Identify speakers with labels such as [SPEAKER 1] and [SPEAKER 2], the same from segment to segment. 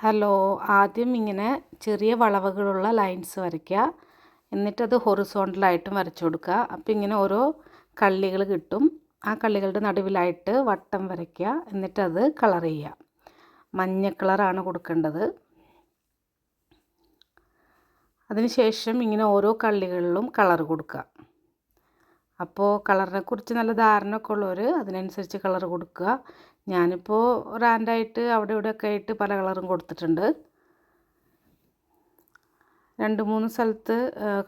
[SPEAKER 1] Hello, ആദ്യം ഇങ്ങനെ ചെറിയ വളവുകളുള്ള ലൈൻസ് വരയ്ക്കുക. എന്നിട്ടത് ഹൊറിസോണ്ടലായിട്ടും വരച്ചു കൊടുക്കുക. അപ്പോൾ ഇങ്ങനെ ഓരോ കള്ളികൾ കിട്ടും. ആ കള്ളികളുടെ നടുവിലായിട്ട് വട്ടം വരയ്ക്കുക. എന്നിട്ടത് കളർ ചെയ്യുക. മഞ്ഞ കളറാണ് കൊടുക്കേണ്ടത്. അതിനുശേഷം ഇങ്ങനെ ഓരോ കള്ളികളിലും കളർ കൊടുക്കുക. അപ്പോൾ കളറിനെ കുറിച്ച് നല്ല ധാരണയൊക്കെ ഉള്ളവർ അതിനനുസരിച്ച് കളർ കൊടുക്കുക. ഞാനിപ്പോൾ റാൻഡായിട്ട് അവിടെ ഇവിടെയൊക്കെ ആയിട്ട് പല കളറും കൊടുത്തിട്ടുണ്ട്. 2-3 സ്ഥലത്ത്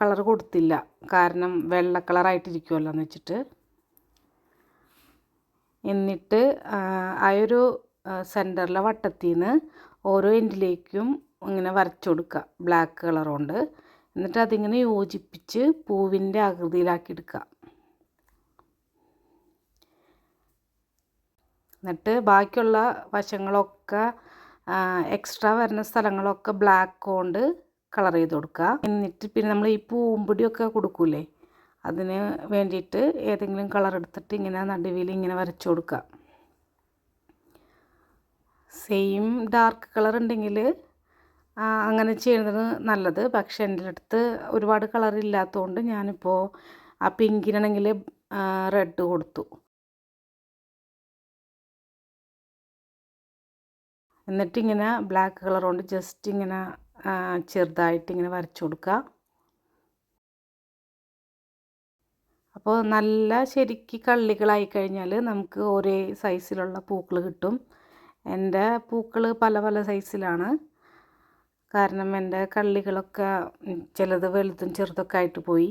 [SPEAKER 1] കളർ കൊടുത്തില്ല, കാരണം വെള്ള കളറായിട്ടിരിക്കുമല്ലോ എന്ന് വെച്ചിട്ട്. എന്നിട്ട് ആ ഒരു സെൻറ്ററിലെ വട്ടത്തിൽ നിന്ന് ഓരോ എൻഡിലേക്കും ഇങ്ങനെ വരച്ചു കൊടുക്കുക ബ്ലാക്ക് കളർ കൊണ്ട്. എന്നിട്ട് അതിങ്ങനെ യോജിപ്പിച്ച് പൂവിൻ്റെ ആകൃതിയിലാക്കി എടുക്കുക. എന്നിട്ട് ബാക്കിയുള്ള വശങ്ങളൊക്കെ എക്സ്ട്രാ വരുന്ന സ്ഥലങ്ങളൊക്കെ ബ്ലാക്ക് കൊണ്ട് കളർ ചെയ്ത് കൊടുക്കുക. എന്നിട്ട് പിന്നെ നമ്മൾ ഈ പൂമ്പൊടിയൊക്കെ കൊടുക്കൂലേ, അതിന് വേണ്ടിയിട്ട് ഏതെങ്കിലും കളർ എടുത്തിട്ട് ഇങ്ങനെ നടുവിൽ ഇങ്ങനെ വരച്ചു കൊടുക്കുക. സെയിം ഡാർക്ക് കളർ ഉണ്ടെങ്കിൽ അങ്ങനെ ചെയ്യുന്നത് നല്ലത്. പക്ഷേ എൻ്റെ അടുത്ത് ഒരുപാട് കളർ ഇല്ലാത്തതുകൊണ്ട് ഞാനിപ്പോൾ ആ പിങ്കിനാണെങ്കിൽ റെഡ് കൊടുത്തു. എന്നിട്ടിങ്ങനെ ബ്ലാക്ക് കളർ കൊണ്ട് ജസ്റ്റ് ഇങ്ങനെ ചെറുതായിട്ട് ഇങ്ങനെ വരച്ചു കൊടുക്കുക. അപ്പോൾ നല്ല ശരിക്ക് കള്ളികളായി കഴിഞ്ഞാൽ നമുക്ക് ഒരേ സൈസിലുള്ള പൂക്കൾ കിട്ടും. എൻ്റെ പൂക്കൾ പല പല സൈസിലാണ്, കാരണം എൻ്റെ കള്ളികളൊക്കെ ചിലത് വലുതും ചെറുതൊക്കെ ആയിട്ട് പോയി.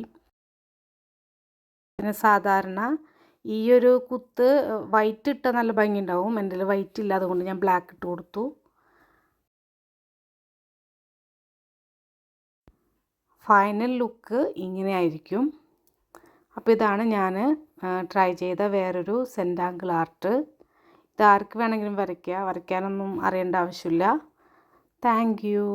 [SPEAKER 1] പിന്നെ സാധാരണ ഈ ഒരു കുത്ത് വൈറ്റ് ഇട്ടാൽ നല്ല ഭംഗി ഉണ്ടാവും. എൻ്റെ വൈറ്റ് ഇല്ല, അതുകൊണ്ട് ഞാൻ ബ്ലാക്ക് ഇട്ട് കൊടുത്തു. ഫൈനൽ ലുക്ക് ഇങ്ങനെ ആയിരിക്കും. അപ്പോൾ ഇതാണ് ഞാൻ ട്രൈ ചെയ്ത വേറൊരു സെൻറ്റാങ്കിൾ ആർട്ട്. ഇത് ആർക്ക് വേണമെങ്കിലും വരയ്ക്കുക, വരയ്ക്കാനൊന്നും അറിയേണ്ട ആവശ്യമില്ല. Thank you.